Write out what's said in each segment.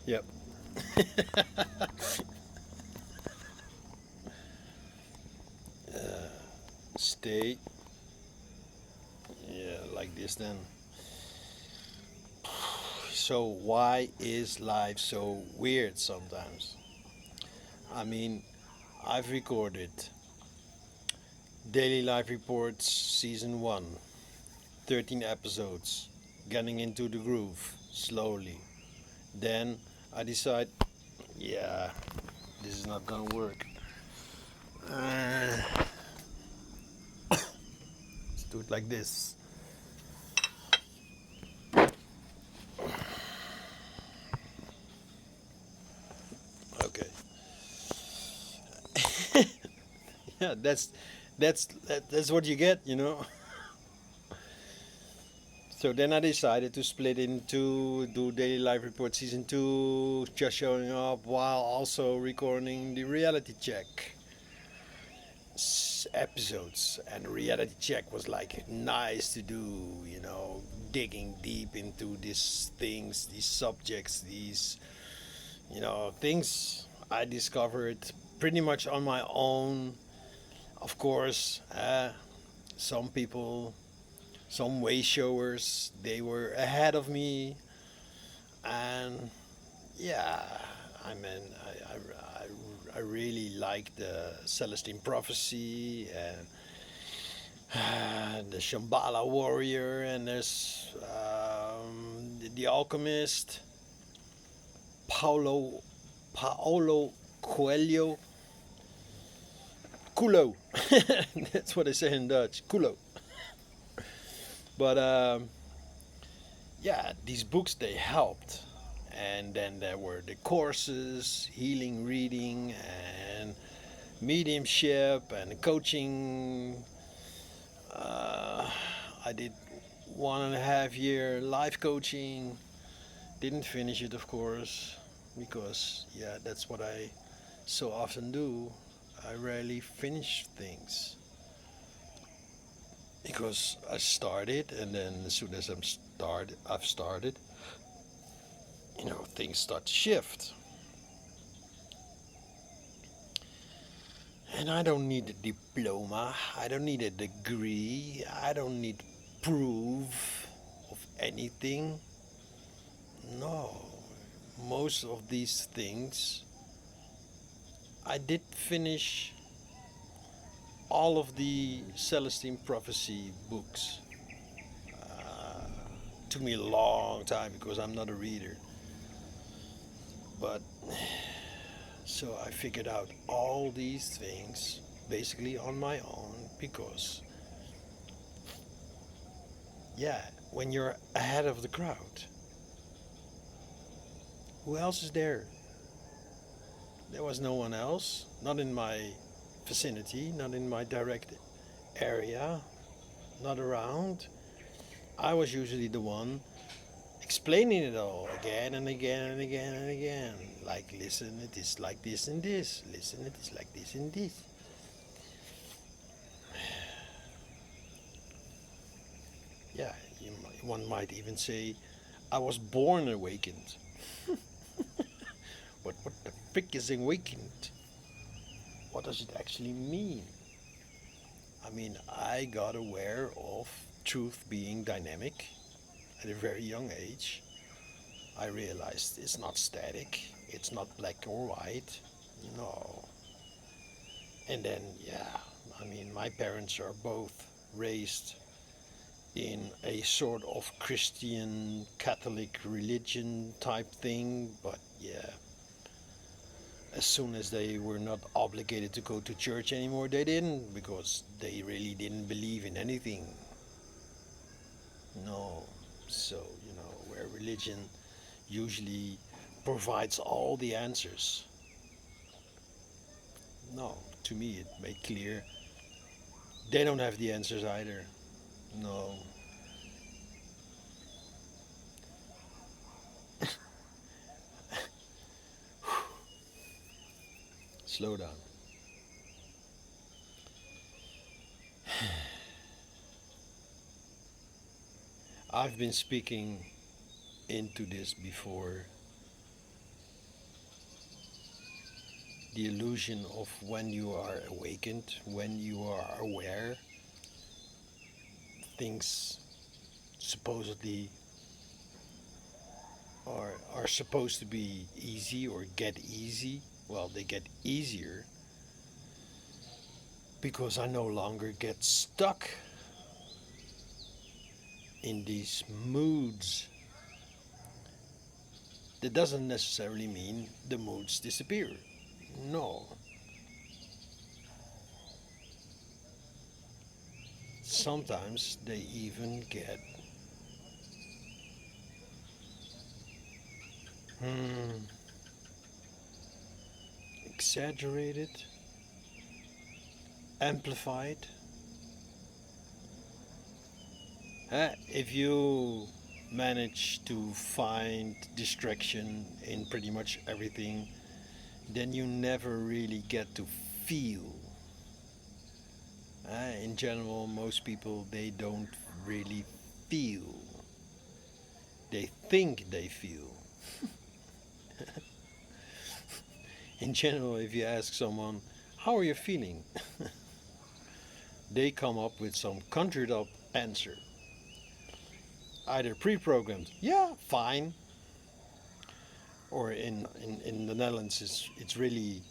Yep. Stay. Yeah, like this then. So why is life so weird sometimes? I mean, I've recorded Daily Life Reports Season 1, 13 episodes, getting into the groove slowly. Then I decide, yeah, this is not gonna work. Let's do it like this. Okay. Yeah, that's what you get, you know. So then I decided to split into do Daily Life Report Season 2, just showing up while also recording the reality check episodes. And reality check was like nice to do, you know, digging deep into these things, these subjects, these, you know, things I discovered pretty much on my own. Of course, some people, some way showers, they were ahead of me, and yeah, I mean, I really like the Celestine Prophecy and the Shambhala Warrior, and there's the Alchemist, Paulo Paolo Coelho, Culo. That's what they say in Dutch, Culo. But yeah, these books they helped, and then there were the courses, healing, reading, and mediumship and coaching. Uh, I did 1.5 year life coaching. Didn't finish it, of course, because yeah, that's what I so often do. I rarely finish things because I started, and then as soon as I've started, you know, things start to shift. And I don't need a diploma. I don't need a degree. I don't need proof of anything. No. Most of these things, I did finish all of the Celestine Prophecy books. Took me a long time because I'm not a reader. But so I figured out all these things basically on my own because, yeah, when you're ahead of the crowd, who else is there? There was no one else, not in my vicinity, not in my direct area, not around. I was usually the one explaining it all again and again and again and again. Like, listen, it is like this and this. Listen, it is like this and this. Yeah, one might even say, I was born awakened. But what the frick is awakened? What does it actually mean? I mean, I got aware of truth being dynamic at a very young age. I realized it's not static, it's not black or white. No. And then, yeah, I mean, my parents are both raised in a sort of Christian Catholic religion type thing, but yeah, as soon as they were not obligated to go to church anymore, they didn't because they really didn't believe in anything. No. So, you know, where religion usually provides all the answers. No, to me it made clear they don't have the answers either. No. Slow down. I've been speaking into this before, the illusion of when you are awakened, when you are aware, things supposedly are supposed to be easy or get easy. Well, they get easier because I no longer get stuck in these moods. That doesn't necessarily mean the moods disappear. No. Sometimes they even get hmm, exaggerated, amplified. If you manage to find distraction in pretty much everything, then you never really get to feel. In general, most people they don't really feel. They think they feel. In general, if you ask someone, "How are you feeling?" they come up with some conjured up answer, either pre-programmed, "Yeah, fine," or in the Netherlands, it's really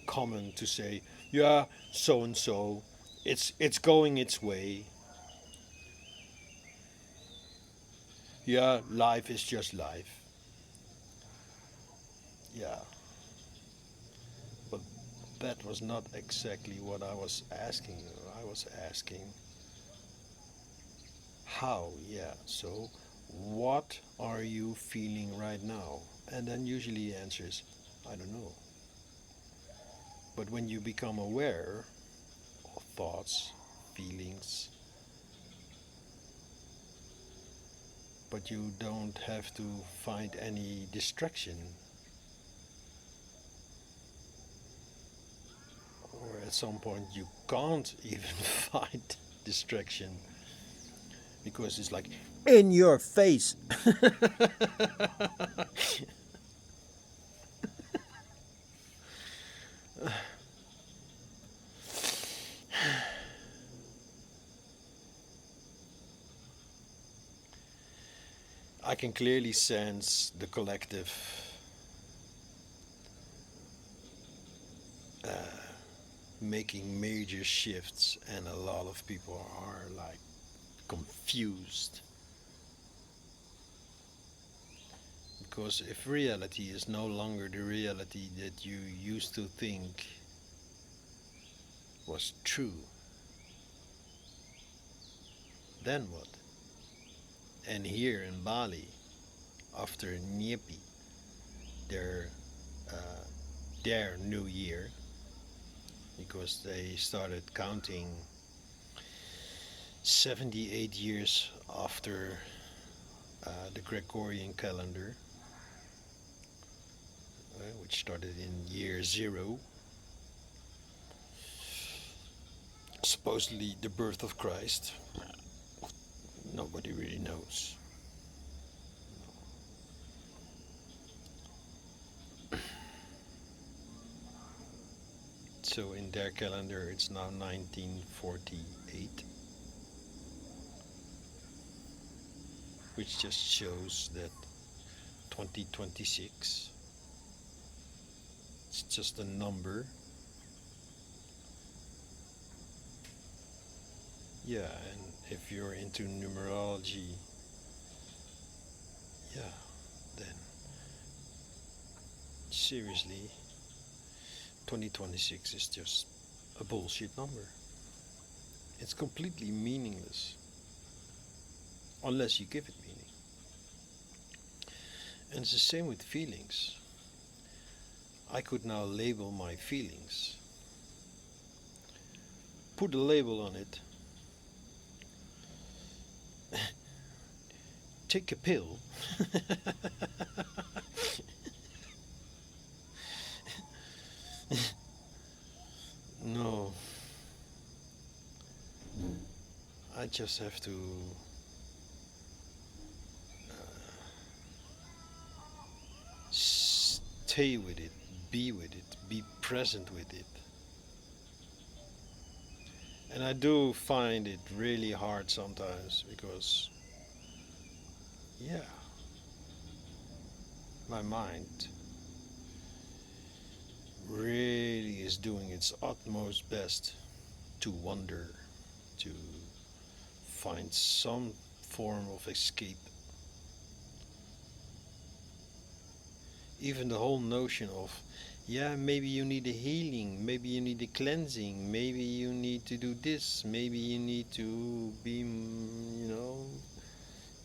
common to say, "Yeah, so and so, it's going its way. Yeah, life is just life." Yeah, but that was not exactly what I was asking you. I was asking how. Yeah, so what are you feeling right now? And then usually the answer is, I don't know. But when you become aware of thoughts, feelings, but you don't have to find any distraction, or at some point you can't even find distraction because it's like in your face. I can clearly sense the collective uh, making major shifts, and a lot of people are like confused. Because if reality is no longer the reality that you used to think was true, then what? And here in Bali, after Nyepi, their uh, their new year, because they started counting 78 years after the Gregorian calendar, which started in year zero, supposedly the birth of Christ. Nobody really knows. So in their calendar, it's now 1948, which just shows that 2026, it's just a number. Yeah, and if you're into numerology, yeah, then seriously, 2026 is just a bullshit number. It's completely meaningless unless you give it meaning. And it's the same with feelings. I could now label my feelings, put a label on it, take a pill, no, I just have to stay with it, be with it, be present with it. And I do find it really hard sometimes because, yeah, my mind really is doing its utmost best to wander, to find some form of escape. Even the whole notion of, yeah, maybe you need a healing, maybe you need a cleansing, maybe you need to do this, maybe you need to be,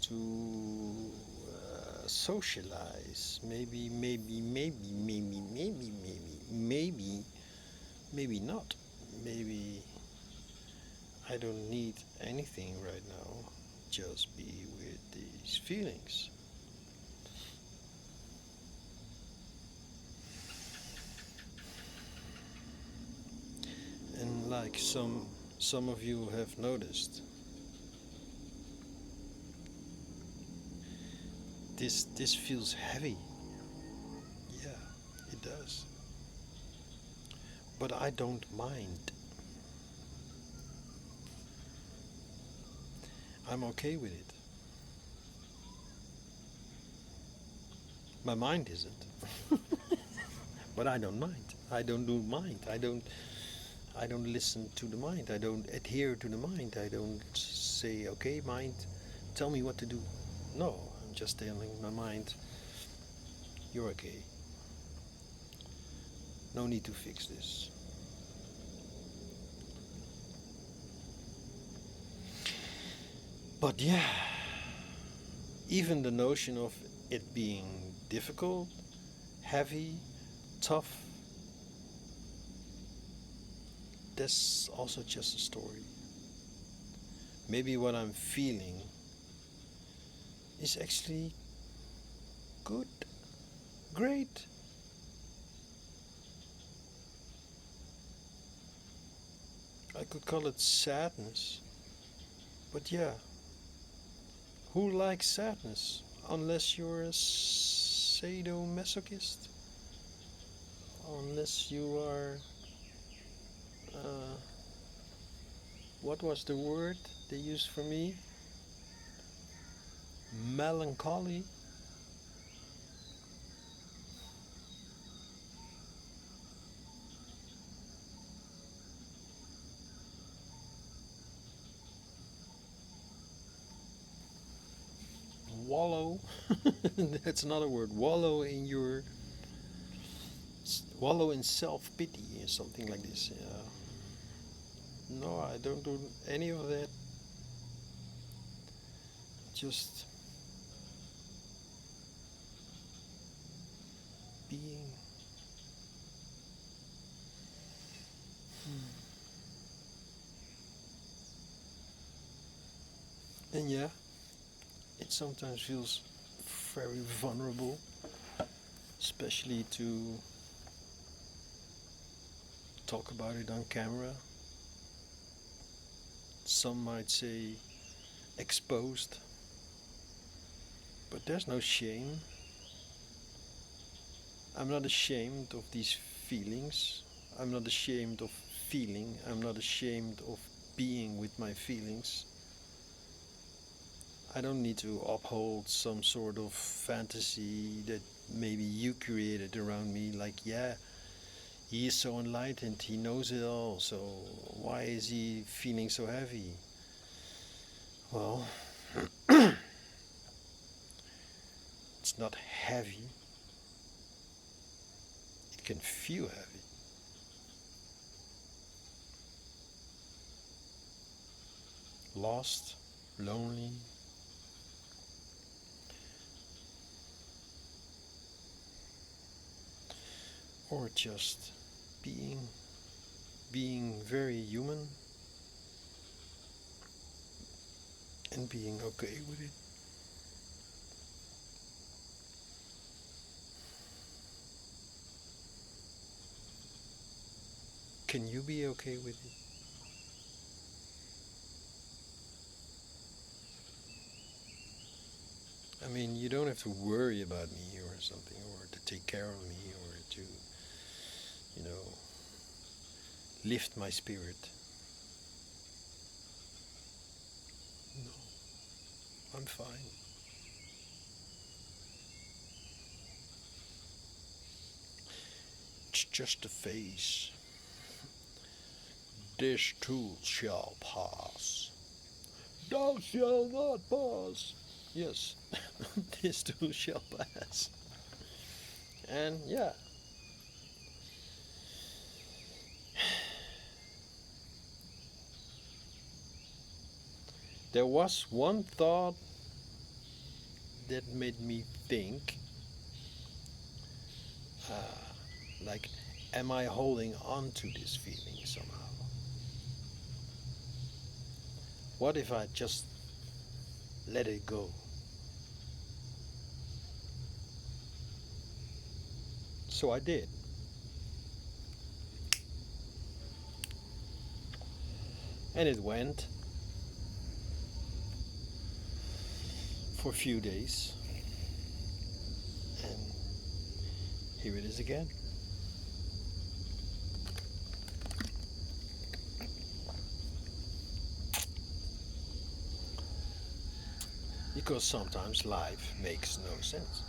to socialize, maybe not. Maybe I don't need anything right now, just be with these feelings. And like some of you have noticed, this feels heavy. Yeah, it does. But I don't mind. I'm okay with it. My mind isn't. But I don't mind. I don't do mind. I don't listen to the mind. I don't adhere to the mind. I don't say, okay, mind, tell me what to do. No, I'm just telling my mind, you're okay. No need to fix this. But yeah, even the notion of it being difficult, heavy, tough, that's also just a story. Maybe what I'm feeling is actually good, great. I could call it sadness. But yeah, who likes sadness? Unless you're a sadomasochist? Unless you are, uh, what was the word they used for me? Melancholy? Wallow? That's another word. Wallow in self-pity or something like this. No, I don't do any of that. Just being. And yeah, it sometimes feels very vulnerable, especially to talk about it on camera. Some might say exposed, but there's no shame. I'm not ashamed of these feelings. I'm not ashamed of feeling. I'm not ashamed of being with my feelings. I don't need to uphold some sort of fantasy that maybe you created around me, like, yeah, he is so enlightened, he knows it all, so why is he feeling so heavy? Well, it's not heavy, it can feel heavy. Lost, lonely, or just being being very human and being okay with it. Can you be okay with it? I mean, you don't have to worry about me or something, or to take care of me, or to you know, lift my spirit. No, I'm fine. It's just a phase. This too shall pass. Thou shalt not pass. Yes, this too shall pass. And yeah, there was one thought that made me think, like, am I holding on to this feeling somehow? What if I just let it go? So I did. And it went for a few days. And here it is again. Because sometimes life makes no sense.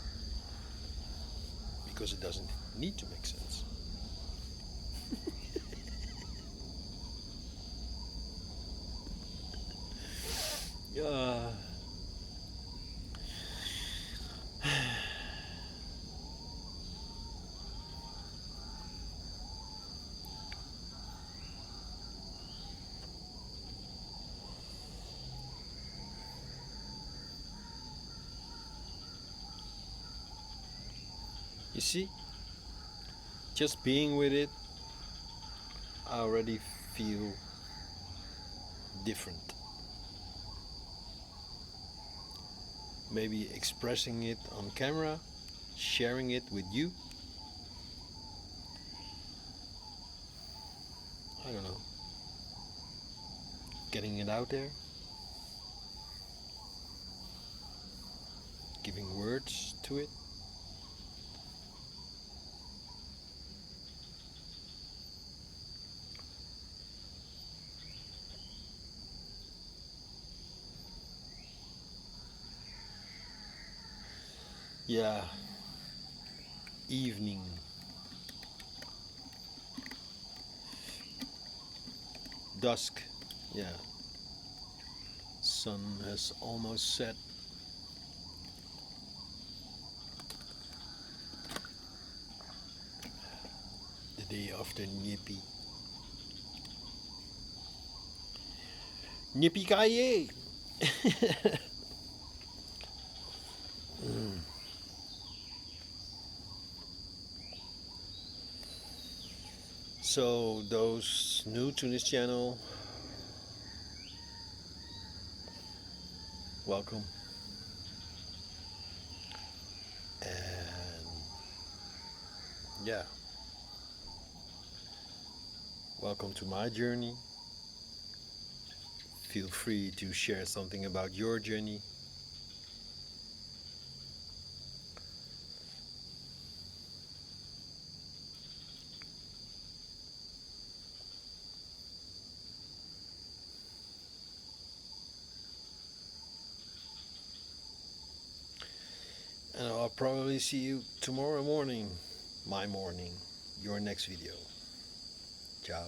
Because it doesn't need to make sense. Uh, you see, just being with it, I already feel different. Maybe expressing it on camera, sharing it with you. I don't know. Getting it out there, giving words to it. Yeah, evening. Dusk. Yeah. Sun has almost set. The day after Nippy. Nippy Kaye! Mm. So, those new to this channel, welcome. And yeah, welcome to my journey. Feel free to share something about your journey. And I'll probably see you tomorrow morning, my morning, your next video. Ciao.